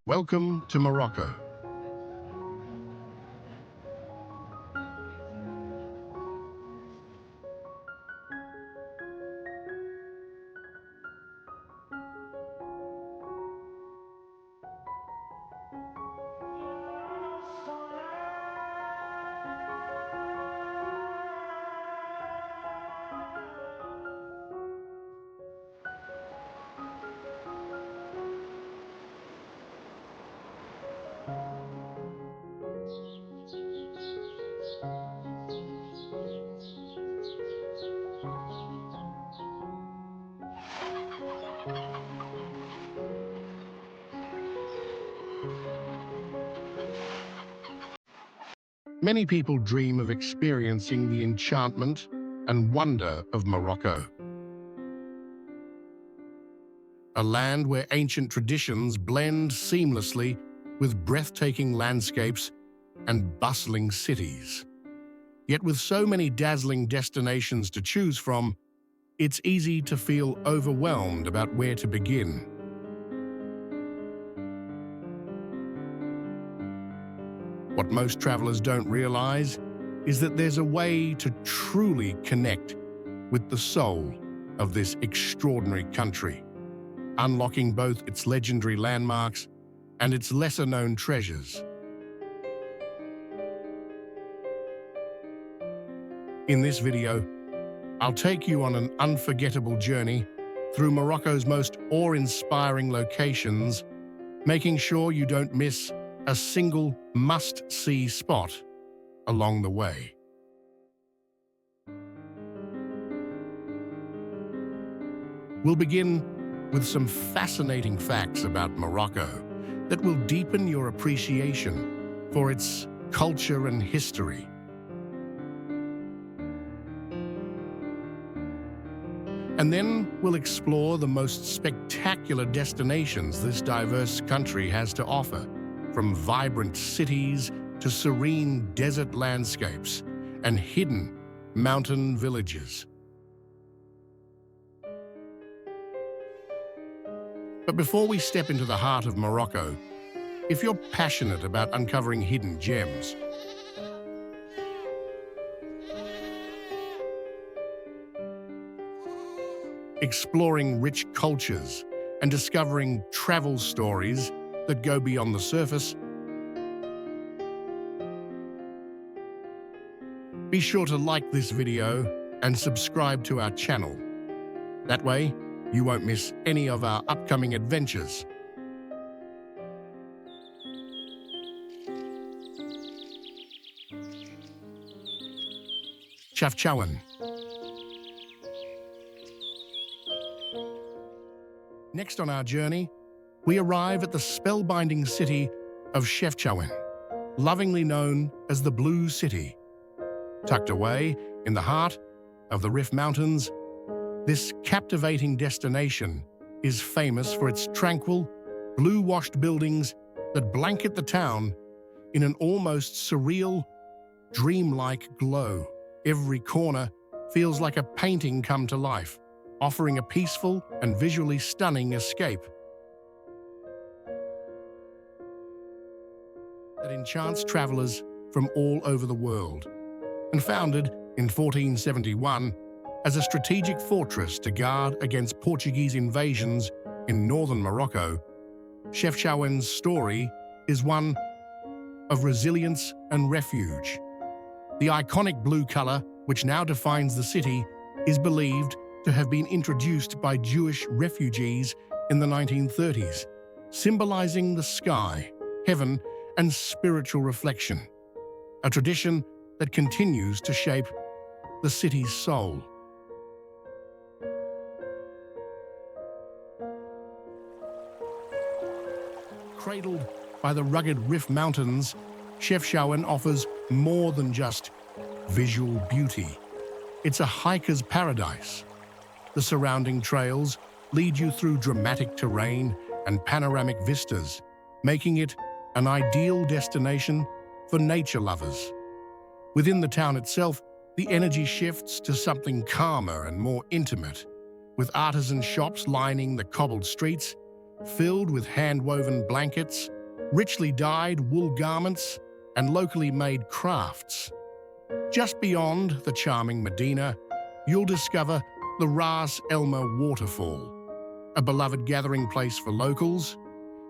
Welcome to Morocco. Many people dream of experiencing the enchantment and wonder of Morocco, a land where ancient traditions blend seamlessly with breathtaking landscapes and bustling cities. Yet with so many dazzling destinations to choose from, it's easy to feel overwhelmed about where to begin. What most travelers don't realize is that there's a way to truly connect with the soul of this extraordinary country, unlocking both its legendary landmarks and its lesser-known treasures. In this video, I'll take you on an unforgettable journey through Morocco's most awe-inspiring locations, making sure you don't miss a single must-see spot along the way. We'll begin with some fascinating facts about Morocco that will deepen your appreciation for its culture and history. And then we'll explore the most spectacular destinations this diverse country has to offer, from vibrant cities to serene desert landscapes and hidden mountain villages. But before we step into the heart of Morocco, if you're passionate about uncovering hidden gems, exploring rich cultures, and discovering travel stories that go beyond the surface, be sure to like this video and subscribe to our channel. That way, you won't miss any of our upcoming adventures. Chefchaouen. Next on our journey, we arrive at the spellbinding city of Chefchaouen, lovingly known as the Blue City. Tucked away in the heart of the Rif Mountains, this captivating destination is famous for its tranquil, blue-washed buildings that blanket the town in an almost surreal, dreamlike glow. Every corner feels like a painting come to life, offering a peaceful and visually stunning escape that enchants travelers from all over the world. And founded in 1471 as a strategic fortress to guard against Portuguese invasions in northern Morocco, Chefchaouen's story is one of resilience and refuge. The iconic blue color, which now defines the city, is believed to have been introduced by Jewish refugees in the 1930s, symbolizing the sky, heaven, and spiritual reflection, a tradition that continues to shape the city's soul. Cradled by the rugged Rif Mountains, Chefchaouen offers more than just visual beauty. It's a hiker's paradise. The surrounding trails lead you through dramatic terrain and panoramic vistas, making it an ideal destination for nature lovers. Within the town itself, the energy shifts to something calmer and more intimate, with artisan shops lining the cobbled streets, filled with hand-woven blankets richly dyed wool garments, and locally made crafts. Just beyond the charming Medina, you'll discover the Ras Elma waterfall, a beloved gathering place for locals.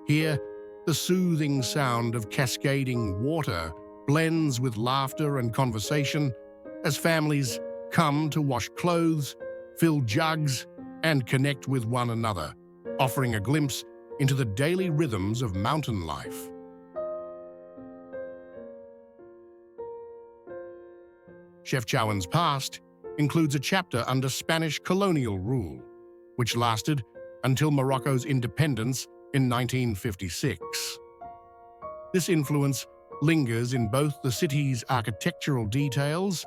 Here, the soothing sound of cascading water blends with laughter and conversation as families come to wash clothes, fill jugs, and connect with one another, offering a glimpse into the daily rhythms of mountain life. Chefchaouen's past includes a chapter under Spanish colonial rule, which lasted until Morocco's independence in 1956. This influence lingers in both the city's architectural details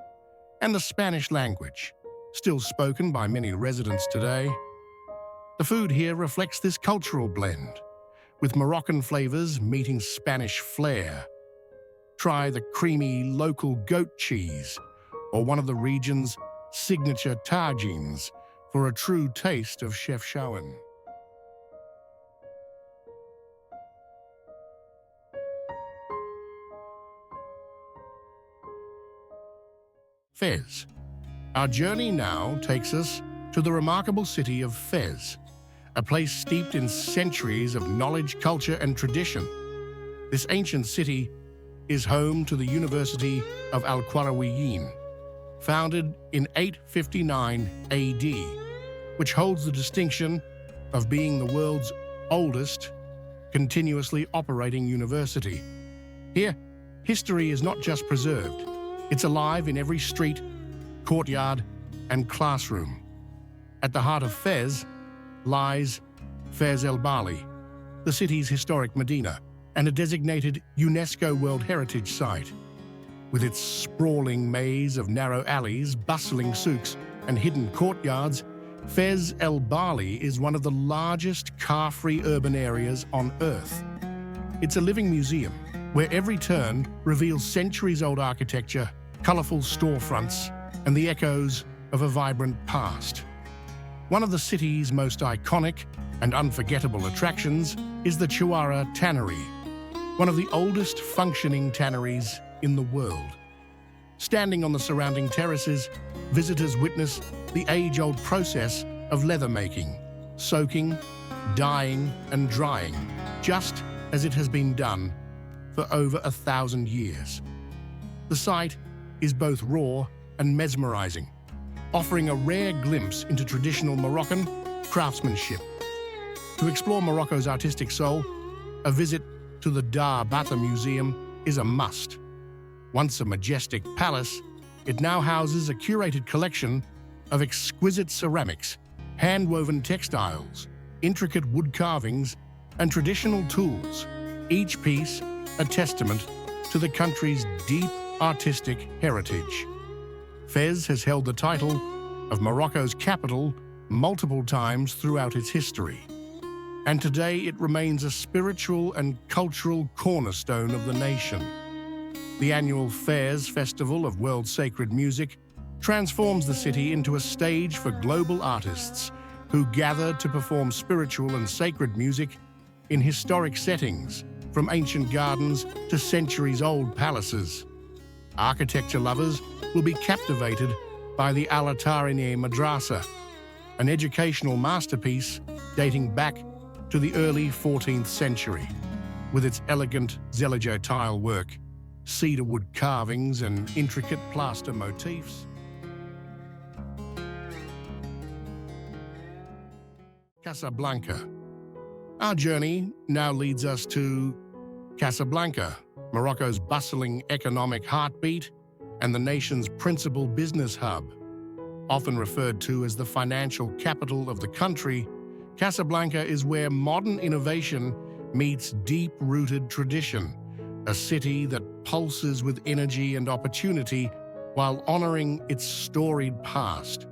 and the Spanish language, still spoken by many residents today. The food here reflects this cultural blend, with Moroccan flavors meeting Spanish flair. Try the creamy local goat cheese or one of the region's signature tagines for a true taste of Chefchaouen. Fez. Our journey now takes us to the remarkable city of Fez, a place steeped in centuries of knowledge, culture, and tradition. This ancient city is home to the University of Al-Qarawiyyin, founded in 859 AD, which holds the distinction of being the world's oldest continuously operating university. Here, history is not just preserved, it's alive in every street, courtyard, and classroom. At the heart of Fez lies Fez El Bali, the city's historic Medina, and a designated UNESCO World Heritage Site. With its sprawling maze of narrow alleys, bustling souks, and hidden courtyards, Fez El Bali is one of the largest car-free urban areas on Earth. It's a living museum where every turn reveals centuries-old architecture, colorful storefronts, and the echoes of a vibrant past. One of the city's most iconic and unforgettable attractions is the Issawira Tannery, one of the oldest functioning tanneries in the world. Standing on the surrounding terraces, visitors witness the age-old process of leather making, soaking, dyeing, and drying, just as it has been done for over 1,000 years. The site is both raw and mesmerizing, offering a rare glimpse into traditional Moroccan craftsmanship. To explore Morocco's artistic soul, a visit to the Dar Bata Museum is a must. Once a majestic palace, it now houses a curated collection of exquisite ceramics, hand-woven textiles, intricate wood carvings, and traditional tools, each piece a testament to the country's deep artistic heritage. Fez has held the title of Morocco's capital multiple times throughout its history, and today it remains a spiritual and cultural cornerstone of the nation. The annual Fez Festival of World Sacred Music transforms the city into a stage for global artists who gather to perform spiritual and sacred music in historic settings, from ancient gardens to centuries-old palaces. Architecture lovers will be captivated by the Al-Atarine Madrasa, an educational masterpiece dating back to the early 14th century, with its elegant zellige tile work, cedar wood carvings, and intricate plaster motifs. Casablanca. Our journey now leads us to Casablanca, Morocco's bustling economic heartbeat and the nation's principal business hub. Often referred to as the financial capital of the country, Casablanca is where modern innovation meets deep-rooted tradition, a city that pulses with energy and opportunity while honoring its storied past.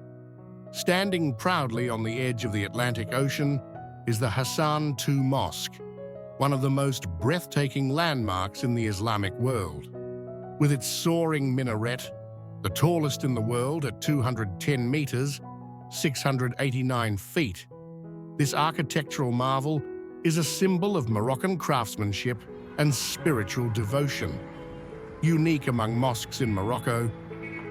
Standing proudly on the edge of the Atlantic Ocean is the Hassan II Mosque, one of the most breathtaking landmarks in the Islamic world. With its soaring minaret, the tallest in the world at 210 meters, 689 feet, this architectural marvel is a symbol of Moroccan craftsmanship and spiritual devotion. Unique among mosques in Morocco,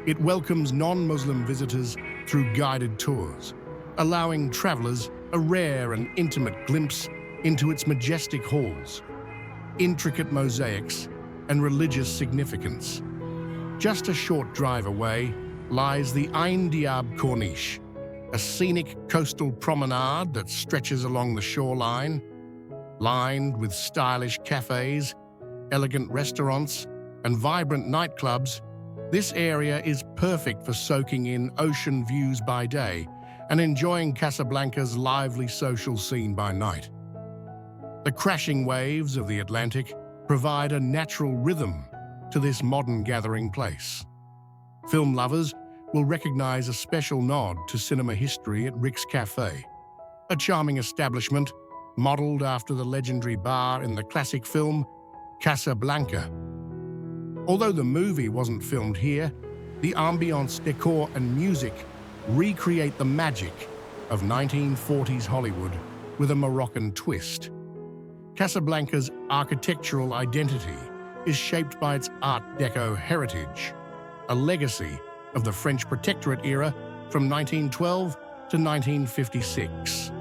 it welcomes non-Muslim visitors through guided tours, allowing travelers a rare and intimate glimpse into its majestic halls, intricate mosaics, and religious significance. Just a short drive away lies the Ain Diab Corniche, a scenic coastal promenade that stretches along the shoreline, lined with stylish cafes, elegant restaurants, and vibrant nightclubs. This area is perfect for soaking in ocean views by day and enjoying Casablanca's lively social scene by night. The crashing waves of the Atlantic provide a natural rhythm to this modern gathering place. Film lovers will recognize a special nod to cinema history at Rick's Cafe, a charming establishment modeled after the legendary bar in the classic film Casablanca. Although the movie wasn't filmed here, the ambiance, decor, and music recreate the magic of 1940s Hollywood with a Moroccan twist. Casablanca's architectural identity is shaped by its Art Deco heritage, a legacy of the French Protectorate era from 1912 to 1956.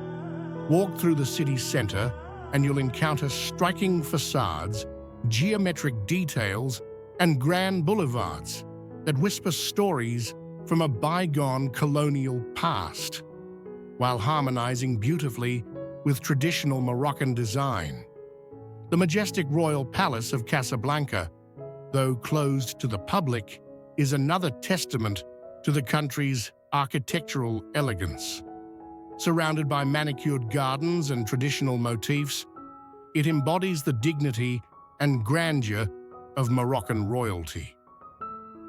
Walk through the city's center and you'll encounter striking facades, geometric details, and grand boulevards that whisper stories from a bygone colonial past, while harmonizing beautifully with traditional Moroccan design. The majestic royal palace of Casablanca, though closed to the public, is another testament to the country's architectural elegance. Surrounded by manicured gardens and traditional motifs, it embodies the dignity and grandeur of Moroccan royalty.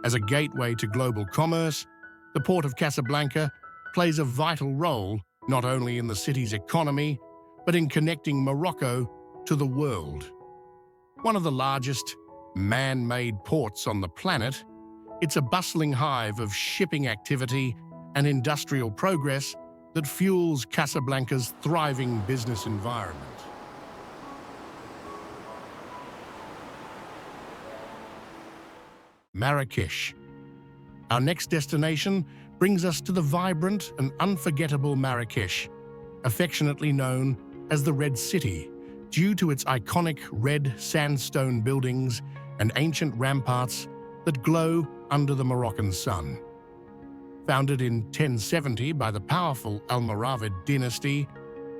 As a gateway to global commerce, the port of Casablanca plays a vital role not only in the city's economy, but in connecting Morocco to the world. One of the largest man-made ports on the planet, it's a bustling hive of shipping activity and industrial progress that fuels Casablanca's thriving business environment. Marrakesh. Our next destination brings us to the vibrant and unforgettable Marrakesh, affectionately known as the Red City, due to its iconic red sandstone buildings and ancient ramparts that glow under the Moroccan sun. Founded in 1070 by the powerful Almoravid dynasty,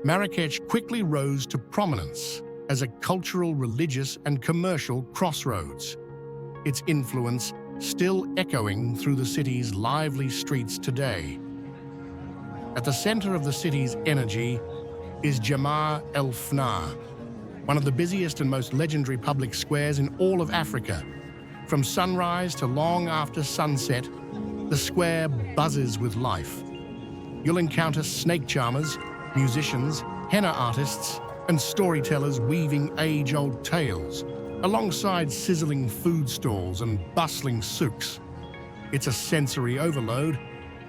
Marrakech quickly rose to prominence as a cultural, religious, and commercial crossroads, its influence still echoing through the city's lively streets today. At the center of the city's energy is Jemaa El Fna, one of the busiest and most legendary public squares in all of Africa. From sunrise to long after sunset, the square buzzes with life. You'll encounter snake charmers, musicians, henna artists, and storytellers weaving age-old tales, alongside sizzling food stalls and bustling souks. It's a sensory overload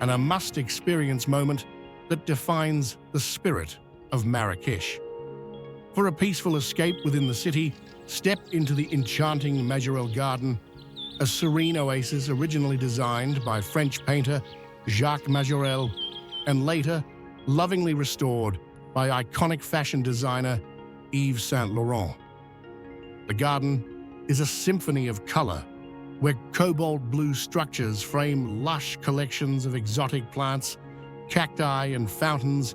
and a must-experience moment that defines the spirit of Marrakesh. For a peaceful escape within the city, step into the enchanting Majorelle Garden, a serene oasis originally designed by French painter Jacques Majorelle and later lovingly restored by iconic fashion designer Yves Saint Laurent. The garden is a symphony of color, where cobalt blue structures frame lush collections of exotic plants, cacti, and fountains,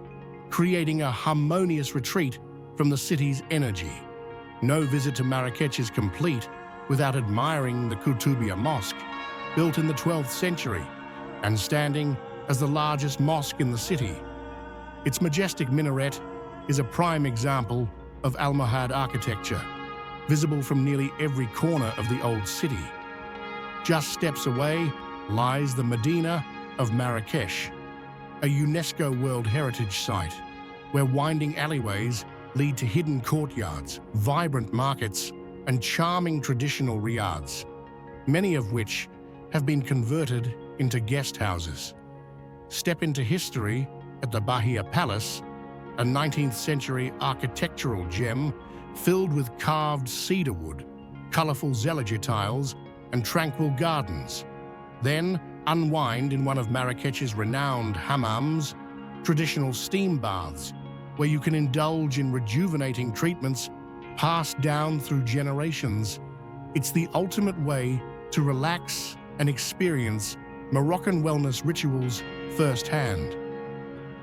creating a harmonious retreat from the city's energy. No visit to Marrakech is complete without admiring the Koutoubia Mosque, built in the 12th century and standing as the largest mosque in the city. Its majestic minaret is a prime example of Almohad architecture, visible from nearly every corner of the old city. Just steps away lies the Medina of Marrakesh, a UNESCO World Heritage Site, where winding alleyways lead to hidden courtyards, vibrant markets, and charming traditional riads, many of which have been converted into guest houses. Step into history at the Bahia Palace, a 19th century architectural gem filled with carved cedar wood, colourful zellige tiles, and tranquil gardens. Then unwind in one of Marrakech's renowned hammams, traditional steam baths, where you can indulge in rejuvenating treatments passed down through generations. It's the ultimate way to relax and experience Moroccan wellness rituals firsthand.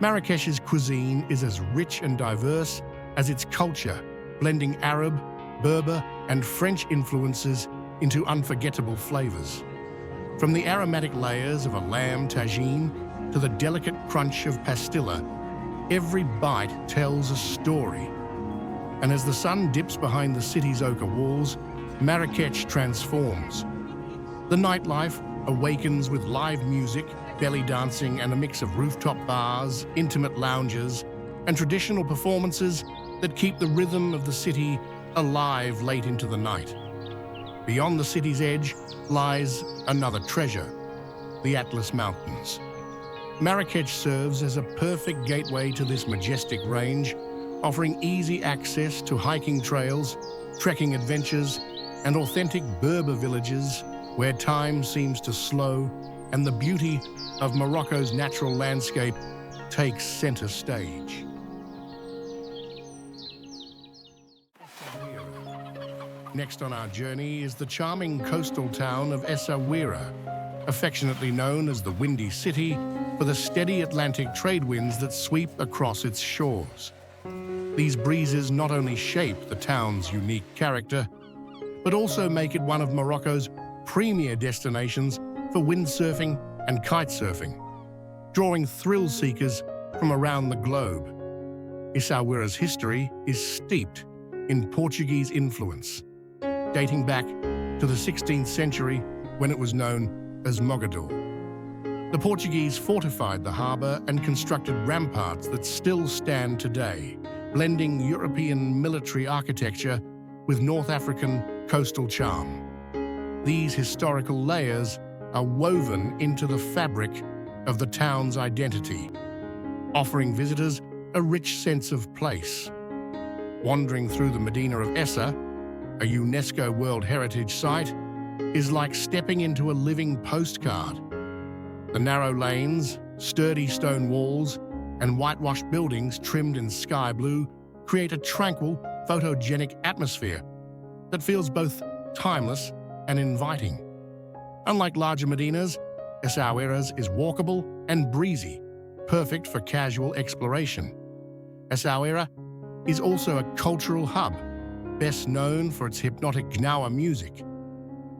Marrakech's cuisine is as rich and diverse as its culture, blending Arab, Berber, and French influences into unforgettable flavors. From the aromatic layers of a lamb tagine to the delicate crunch of pastilla, every bite tells a story. And as the sun dips behind the city's ochre walls, Marrakech transforms. The nightlife awakens with live music, belly dancing, and a mix of rooftop bars, intimate lounges, and traditional performances that keep the rhythm of the city alive late into the night. Beyond the city's edge lies another treasure, the Atlas Mountains. Marrakech serves as a perfect gateway to this majestic range, offering easy access to hiking trails, trekking adventures, and authentic Berber villages where time seems to slow and the beauty of Morocco's natural landscape takes center stage. Next on our journey is the charming coastal town of Essaouira, affectionately known as the Windy City for the steady Atlantic trade winds that sweep across its shores. These breezes not only shape the town's unique character, but also make it one of Morocco's premier destinations for windsurfing and kitesurfing, drawing thrill seekers from around the globe. Essaouira's history is steeped in Portuguese influence, dating back to the 16th century when it was known as Mogador. The Portuguese fortified the harbour and constructed ramparts that still stand today, blending European military architecture with North African coastal charm. These historical layers are woven into the fabric of the town's identity, offering visitors a rich sense of place. Wandering through the Medina of Essa, a UNESCO World Heritage Site, is like stepping into a living postcard. The narrow lanes, sturdy stone walls, and whitewashed buildings trimmed in sky blue create a tranquil, photogenic atmosphere that feels both timeless and inviting. Unlike larger Medinas, Essaouira's is walkable and breezy, perfect for casual exploration. Essaouira is also a cultural hub, best known for its hypnotic gnawa music,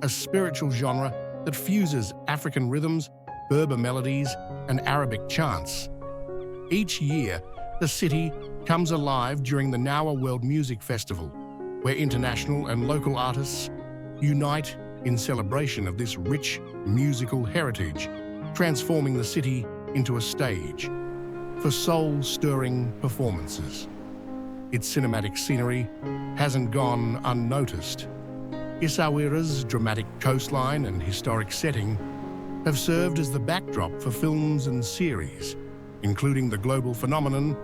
a spiritual genre that fuses African rhythms, Berber melodies, and Arabic chants. Each year, the city comes alive during the Gnawa World Music Festival, where international and local artists unite in celebration of this rich musical heritage, transforming the city into a stage for soul-stirring performances. Its cinematic scenery hasn't gone unnoticed. Essaouira's dramatic coastline and historic setting have served as the backdrop for films and series, including the global phenomenon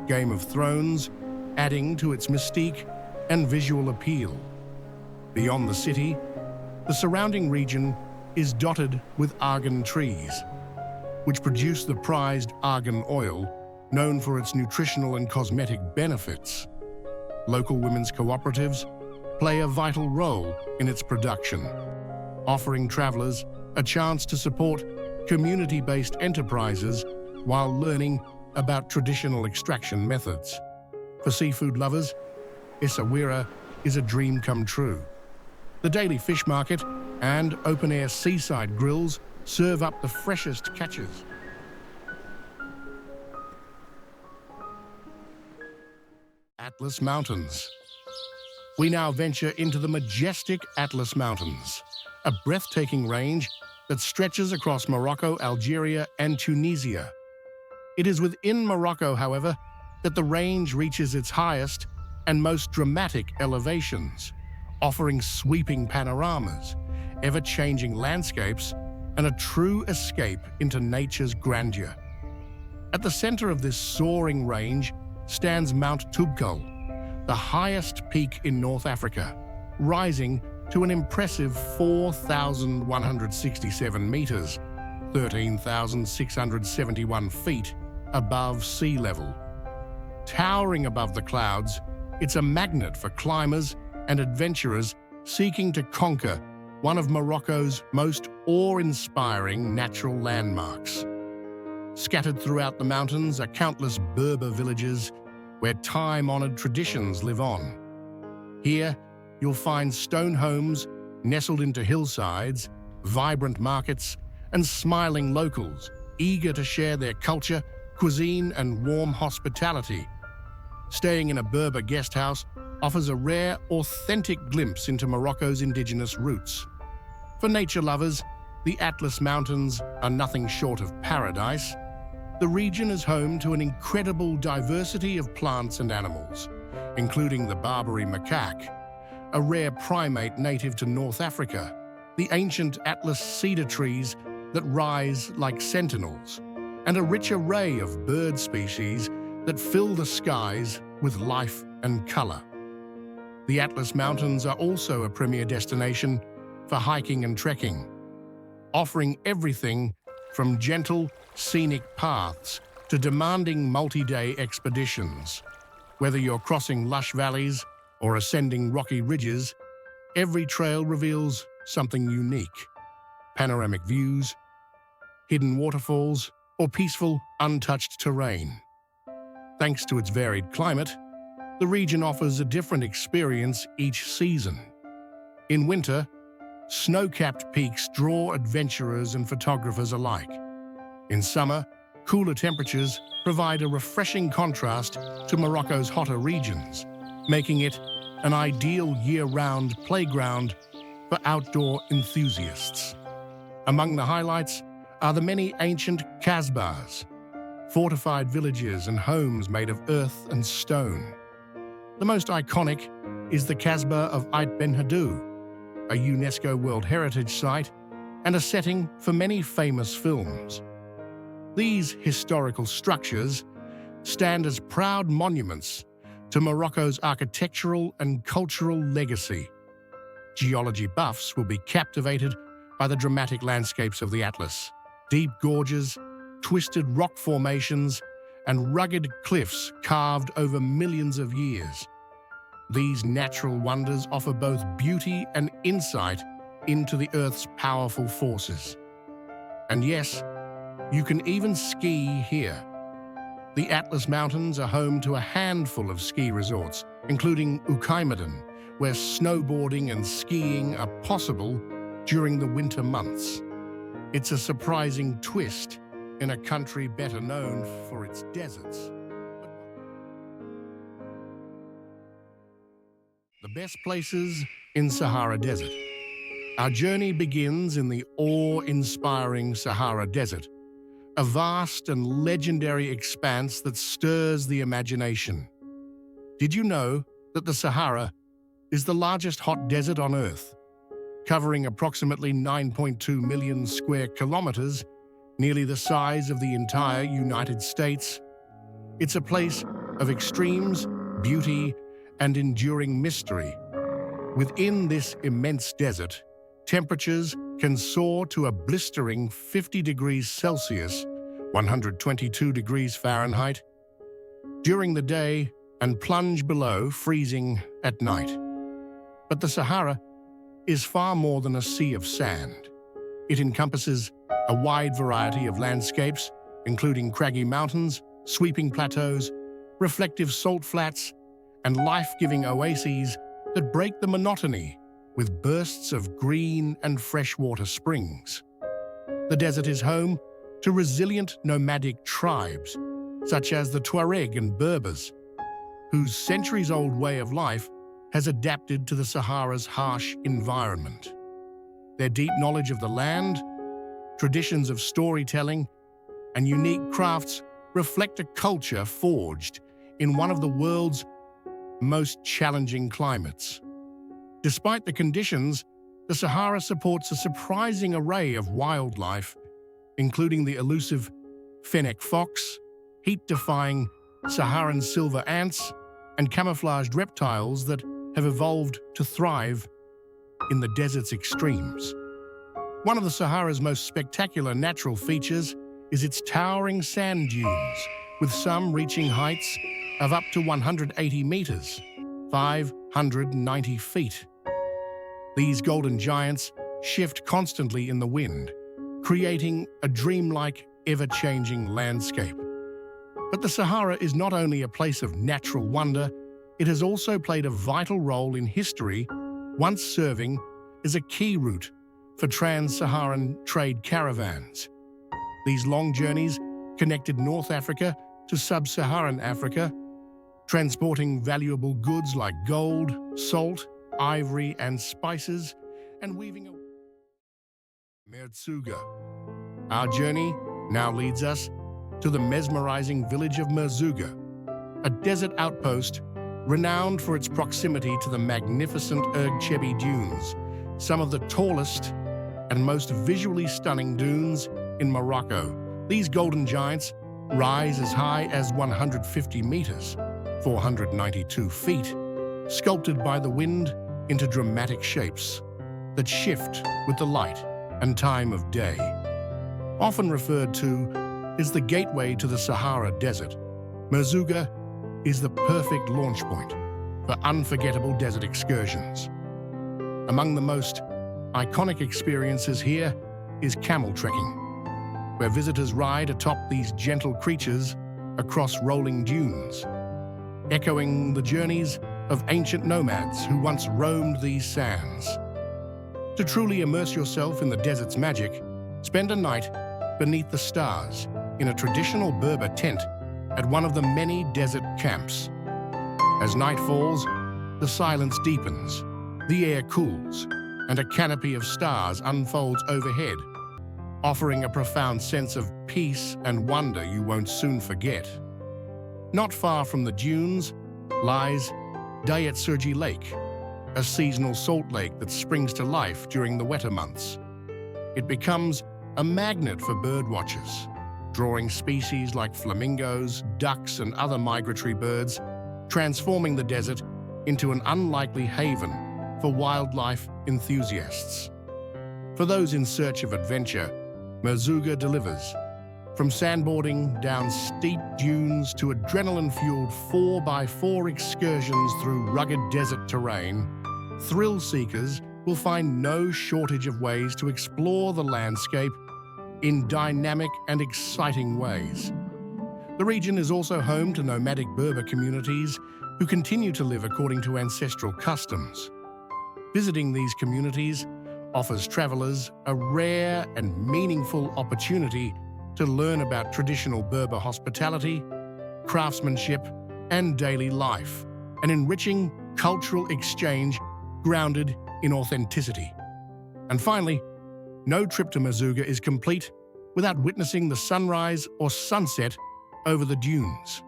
Game of Thrones, adding to its mystique and visual appeal. Beyond the city, the surrounding region is dotted with argan trees, which produce the prized argan oil, known for its nutritional and cosmetic benefits. Local women's cooperatives play a vital role in its production, offering travelers a chance to support community-based enterprises while learning about traditional extraction methods. For seafood lovers, Essaouira is a dream come true. The daily fish market and open-air seaside grills serve up the freshest catches. Atlas Mountains. We now venture into the majestic Atlas Mountains, a breathtaking range that stretches across Morocco, Algeria, and Tunisia. It is within Morocco, however, that the range reaches its highest and most dramatic elevations, offering sweeping panoramas, ever-changing landscapes, and a true escape into nature's grandeur. At the center of this soaring range stands Mount Toubkal, the highest peak in North Africa, rising to an impressive 4,167 meters, 13,671 feet above sea level. Towering above the clouds, it's a magnet for climbers and adventurers seeking to conquer one of Morocco's most awe-inspiring natural landmarks. Scattered throughout the mountains are countless Berber villages where time-honored traditions live on. Here, you'll find stone homes nestled into hillsides, vibrant markets, and smiling locals eager to share their culture, cuisine, and warm hospitality. Staying in a Berber guest house offers a rare, authentic glimpse into Morocco's indigenous roots. For nature lovers, the Atlas Mountains are nothing short of paradise. The region is home to an incredible diversity of plants and animals, including the Barbary macaque, a rare primate native to North Africa, the ancient Atlas cedar trees that rise like sentinels, and a rich array of bird species that fill the skies with life and color. The Atlas Mountains are also a premier destination for hiking and trekking, offering everything from gentle, scenic paths to demanding multi-day expeditions. Whether you're crossing lush valleys or ascending rocky ridges, every trail reveals something unique. Panoramic views, hidden waterfalls, or peaceful, untouched terrain. Thanks to its varied climate, the region offers a different experience each season. In winter, snow-capped peaks draw adventurers and photographers alike. In summer, cooler temperatures provide a refreshing contrast to Morocco's hotter regions, making it an ideal year-round playground for outdoor enthusiasts. Among the highlights are the many ancient kasbahs, fortified villages and homes made of earth and stone. The most iconic is the Kasbah of Benhadu, a UNESCO World Heritage Site and a setting for many famous films. These historical structures stand as proud monuments to Morocco's architectural and cultural legacy. Geology buffs will be captivated by the dramatic landscapes of the Atlas. Deep gorges, twisted rock formations, and rugged cliffs carved over millions of years. These natural wonders offer both beauty and insight into the Earth's powerful forces. And yes, you can even ski here. The Atlas Mountains are home to a handful of ski resorts, including Ukaimadan, where snowboarding and skiing are possible during the winter months. It's a surprising twist in a country better known for its deserts. The best places in Sahara Desert. Our journey begins in the awe-inspiring Sahara Desert, a vast and legendary expanse that stirs the imagination. Did you know that the Sahara is the largest hot desert on Earth, covering approximately 9.2 million square kilometers, nearly the size of the entire United States? It's a place of extremes, beauty, and enduring mystery. Within this immense desert, temperatures can soar to a blistering 50 degrees Celsius, 122 degrees Fahrenheit, during the day and plunge below freezing at night. But the Sahara is far more than a sea of sand. It encompasses a wide variety of landscapes, including craggy mountains, sweeping plateaus, reflective salt flats, and life-giving oases that break the monotony with bursts of green and freshwater springs. The desert is home to resilient nomadic tribes, such as the Tuareg and Berbers, whose centuries-old way of life has adapted to the Sahara's harsh environment. Their deep knowledge of the land, traditions of storytelling, and unique crafts reflect a culture forged in one of the world's most challenging climates. Despite the conditions, the Sahara supports a surprising array of wildlife, including the elusive fennec fox, heat-defying Saharan silver ants, and camouflaged reptiles that have evolved to thrive in the desert's extremes. One of the Sahara's most spectacular natural features is its towering sand dunes, with some reaching heights of up to 180 meters, 590 feet. These golden giants shift constantly in the wind, creating a dreamlike, ever-changing landscape. But the Sahara is not only a place of natural wonder, it has also played a vital role in history, once serving as a key route for trans-Saharan trade caravans. These long journeys connected North Africa to sub-Saharan Africa, transporting valuable goods like gold, salt, ivory, and spices, and weaving a Merzouga. Our journey now leads us to the mesmerizing village of Merzouga, a desert outpost renowned for its proximity to the magnificent Chebi dunes, some of the tallest and most visually stunning dunes in Morocco. These golden giants rise as high as 150 meters, 492 feet, sculpted by the wind into dramatic shapes that shift with the light and time of day. Often referred to as the gateway to the Sahara Desert, Merzouga is the perfect launch point for unforgettable desert excursions. Among the most iconic experiences here is camel trekking, where visitors ride atop these gentle creatures across rolling dunes, echoing the journeys of ancient nomads who once roamed these sands. To truly immerse yourself in the desert's magic, spend a night beneath the stars in a traditional Berber tent at one of the many desert camps. As night falls, the silence deepens, the air cools, and a canopy of stars unfolds overhead, offering a profound sense of peace and wonder you won't soon forget. Not far from the dunes lies Dayet Sergi Lake, a seasonal salt lake that springs to life during the wetter months. It becomes a magnet for birdwatchers, drawing species like flamingos, ducks, and other migratory birds, transforming the desert into an unlikely haven for wildlife enthusiasts. For those in search of adventure, Merzouga delivers. From sandboarding down steep dunes to adrenaline-fueled 4x4 excursions through rugged desert terrain, thrill seekers will find no shortage of ways to explore the landscape in dynamic and exciting ways. The region is also home to nomadic Berber communities who continue to live according to ancestral customs. Visiting these communities offers travelers a rare and meaningful opportunity to learn about traditional Berber hospitality, craftsmanship, and daily life, an enriching cultural exchange grounded in authenticity. And finally, no trip to Merzouga is complete without witnessing the sunrise or sunset over the dunes.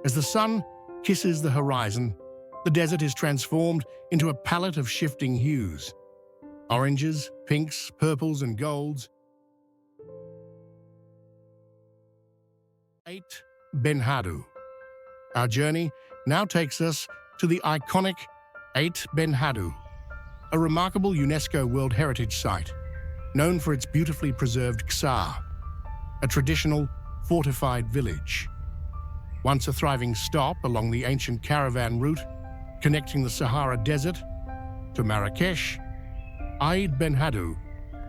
As the sun kisses the horizon, the desert is transformed into a palette of shifting hues. Oranges, pinks, purples, and golds. Benhadu. Our journey now takes us to the iconic Benhadu, a remarkable UNESCO World Heritage Site, known for its beautifully preserved Ksar, a traditional fortified village. Once a thriving stop along the ancient caravan route connecting the Sahara Desert to Marrakesh, Benhadu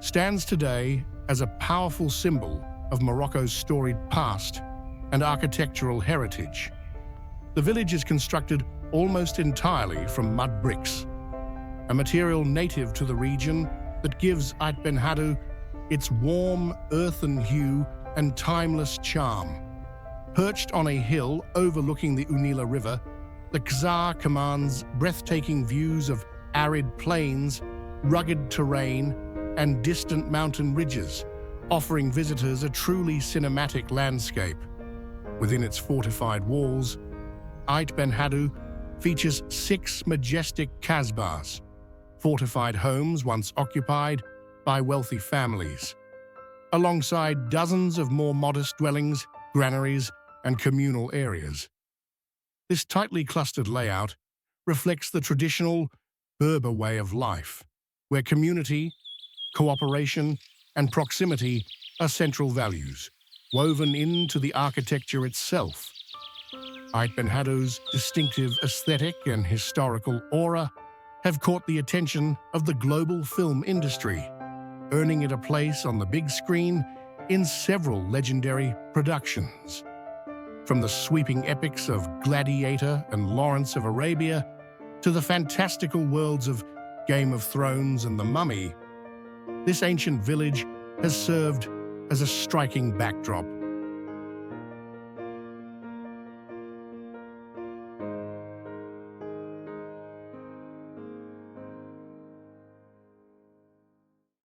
stands today as a powerful symbol of Morocco's storied past and architectural heritage. The village is constructed almost entirely from mud bricks, a material native to the region that gives Benhadu its warm, earthen hue and timeless charm. Perched on a hill overlooking the Unila River, the Ksar commands breathtaking views of arid plains, rugged terrain, and distant mountain ridges, offering visitors a truly cinematic landscape. Within its fortified walls, Benhadu features 6 majestic kasbahs, fortified homes once occupied by wealthy families, alongside dozens of more modest dwellings, granaries, and communal areas. This tightly clustered layout reflects the traditional Berber way of life, where community, cooperation, and proximity are central values, woven into the architecture itself. Benhadu's distinctive aesthetic and historical aura have caught the attention of the global film industry, earning it a place on the big screen in several legendary productions. From the sweeping epics of Gladiator and Lawrence of Arabia to the fantastical worlds of Game of Thrones and The Mummy, this ancient village has served as a striking backdrop